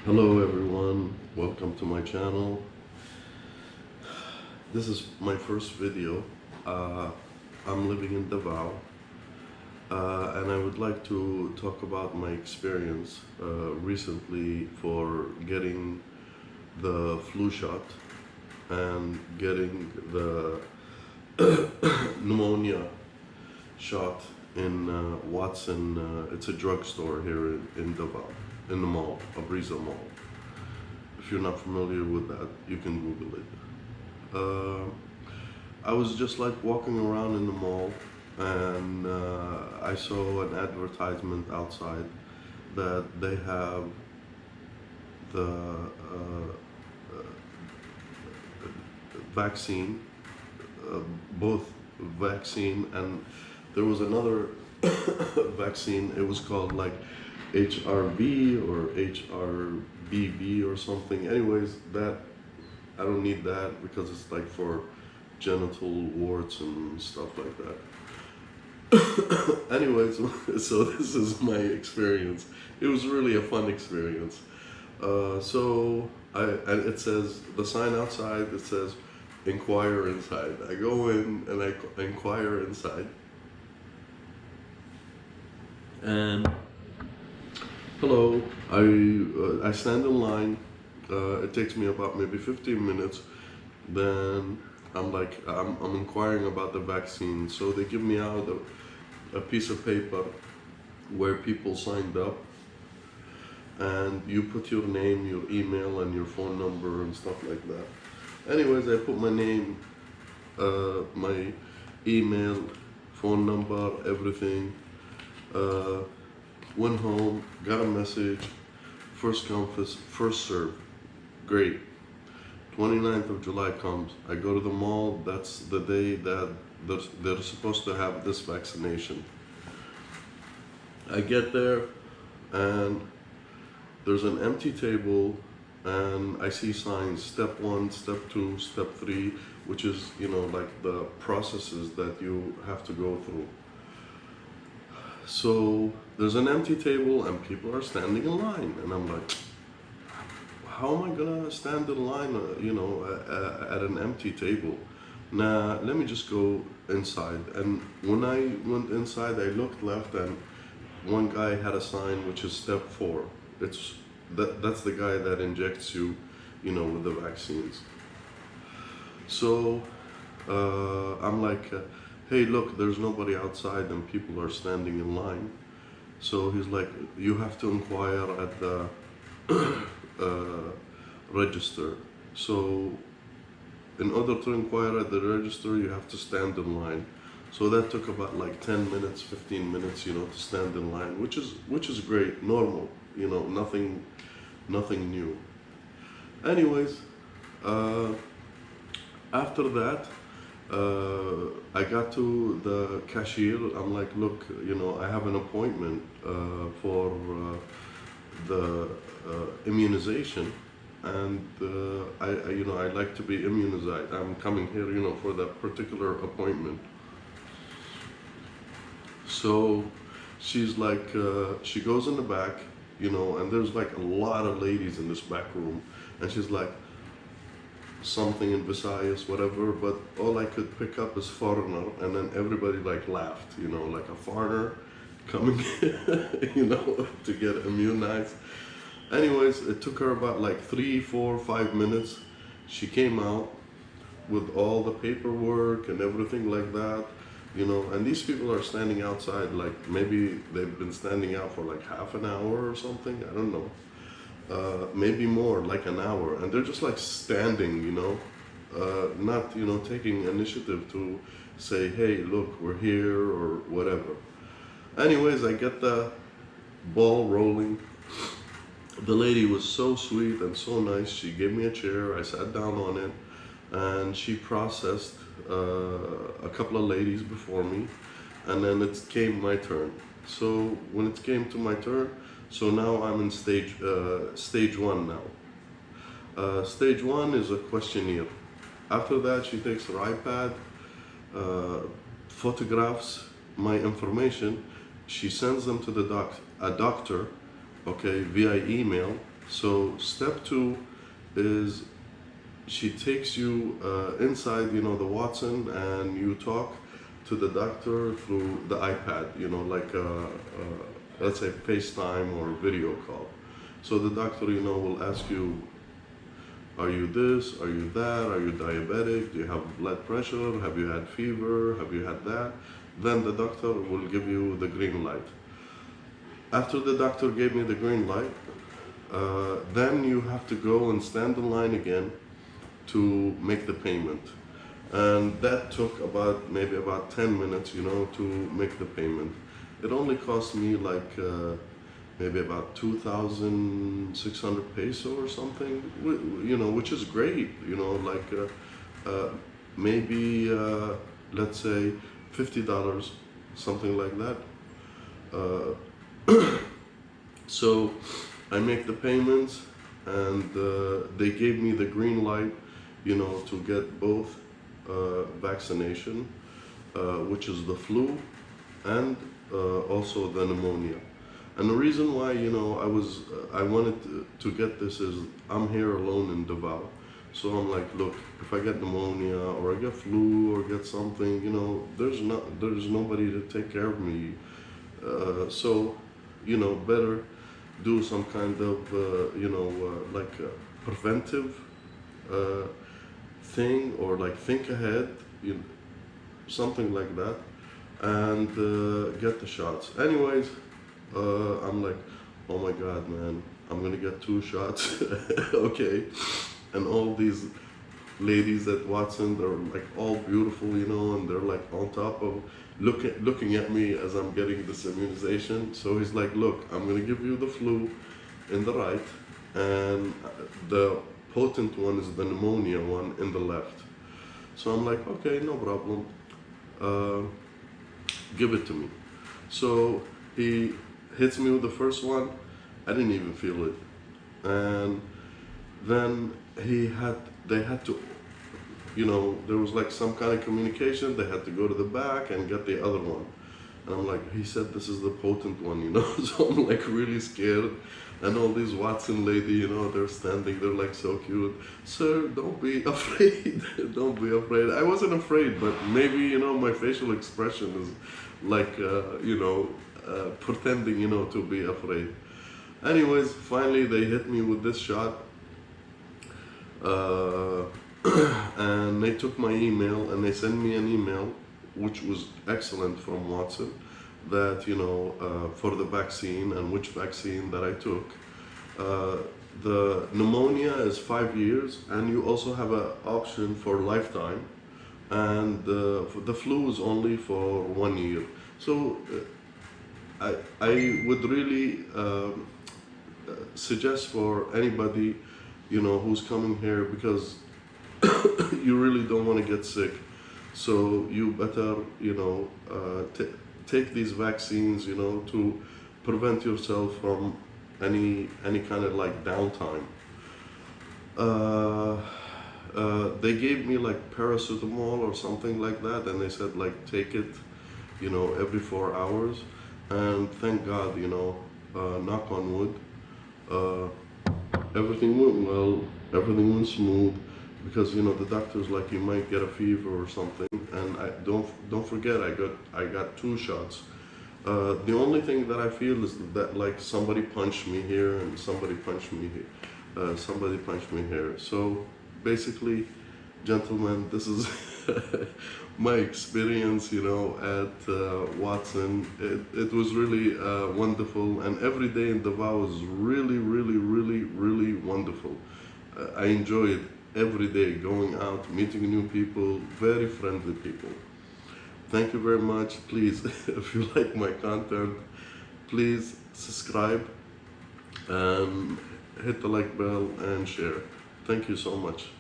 Hello everyone, welcome to my channel. This is my first video. I'm living in Davao and I would like to talk about my experience recently for getting the flu shot and getting the pneumonia shot in Wattson. It's a drugstore here in Davao, in the mall, Abriza Mall. If you're not familiar with that, you can Google it. I was just like walking around in the mall and I saw an advertisement outside that they have the vaccine, both vaccine, and there was another vaccine. It was called like HRV or HRBB or something. Anyways, that I don't need that because it's like for genital warts and stuff like that. Anyways, so this is my experience. It was really a fun experience. And it says, the sign outside, it says, inquire inside. I go in and I inquire inside. And hello, I stand in line. It takes me about maybe 15 minutes. Then I'm inquiring about the vaccine. So they give me out a piece of paper where people signed up, and you put your name, your email, and your phone number and stuff like that. Anyways, I put my name, my email, phone number, everything. Went home, got a message, first come, first serve. Great. 29th of July comes. I go to the mall. That's the day that they're supposed to have this vaccination. I get there and there's an empty table and I see signs, step 1, step 2, step 3, which is, you know, like the processes that you have to go through. So there's an empty table and people are standing in line, and I'm like, how am I gonna stand in line, at an empty table? Nah, let me just go inside. And when I went inside, I looked left, and one guy had a sign which is step 4. That's the guy that injects you, with the vaccines. So I'm like, hey, look, there's nobody outside and people are standing in line. So he's like, you have to inquire at the register. So in order to inquire at the register, you have to stand in line. So that took about like 10 minutes, 15 minutes, to stand in line, which is great, normal, nothing new. Anyways, after that, I got to the cashier. I'm like, look, I have an appointment for the immunization, and I'd like to be immunized. I'm coming here, for that particular appointment. So she's like, she goes in the back, and there's like a lot of ladies in this back room, and she's like, something in Visayas, whatever, but all I could pick up is foreigner, and then everybody like laughed, like a foreigner coming, to get immunized. Anyways, it took her about like 3, 4, 5 minutes. She came out with all the paperwork and everything like that, and these people are standing outside, like maybe they've been standing out for like half an hour or something, I don't know. Maybe more, like an hour, and they're just like standing, not taking initiative to say, hey, look, we're here or whatever. Anyways, I get the ball rolling. The lady was so sweet and so nice. She gave me a chair, I sat down on it, and she processed a couple of ladies before me, and then it came my turn. So when it came to my turn, so now I'm in stage 1 now. Stage 1 is a questionnaire. After that, she takes her iPad, photographs my information, she sends them to a doctor, okay, via email, So step two is she takes you inside, the Watson, and you talk to the doctor through the iPad, like let's say FaceTime or video call. So the doctor, will ask you, are you this, are you that, are you diabetic, do you have blood pressure, have you had fever, have you had that? Then the doctor will give you the green light. After the doctor gave me the green light, then you have to go and stand in line again to make the payment. And that took maybe about 10 minutes, to make the payment. It only cost me like maybe about 2,600 peso or something, which is great, like maybe let's say $50, something like that. So I make the payments, and they gave me the green light, to get both vaccination, which is the flu, and also the pneumonia. And the reason why, I wanted to get this is I'm here alone in Davao. So I'm like, look, if I get pneumonia or I get flu or get something, there's nobody to take care of me. So, better do some kind of, like a preventive thing, or like think ahead, something like that, and get the shots. Anyways, I'm like, oh my God, man, I'm gonna get 2 shots. Okay. And all these ladies at Watson, they're like all beautiful, and they're like on top of looking at me as I'm getting this immunization. So he's like, look, I'm gonna give you the flu in the right, and the potent one is the pneumonia one in the left. So I'm like, okay, no problem. Give it to me. So he hits me with the first one. I didn't even feel it. And then they had to, there was like some kind of communication. They had to go to the back and get the other one. And I'm like, he said this is the potent one, So I'm like really scared. And all these Watson lady, they're standing, they're like so cute. Sir, don't be afraid. Don't be afraid. I wasn't afraid, but maybe, my facial expression is like, pretending, to be afraid. Anyways, finally they hit me with this shot. And they took my email and they sent me an email, which was excellent, from Watson, that for the vaccine and which vaccine that I took. The pneumonia is 5 years, and you also have an option for lifetime, and the flu is only for 1 year. So I would really suggest for anybody who's coming here, because you really don't want to get sick. So you better take these vaccines to prevent yourself from any kind of like downtime. They gave me like paracetamol or something like that, and they said like take it every 4 hours. And thank God, knock on wood, everything went well, everything went smooth, because the doctor's like, you might get a fever or something. And I don't forget, I got 2 shots. The only thing that I feel is that like somebody punched me here and somebody punched me here, So basically, gentlemen, this is my experience, at Watson. It was really wonderful, and every day in Davao is really, really, really, really wonderful. I enjoy it every day, going out, meeting new people, very friendly people. Thank you very much. Please, if you like my content, please subscribe and hit the like bell and share. Thank you so much.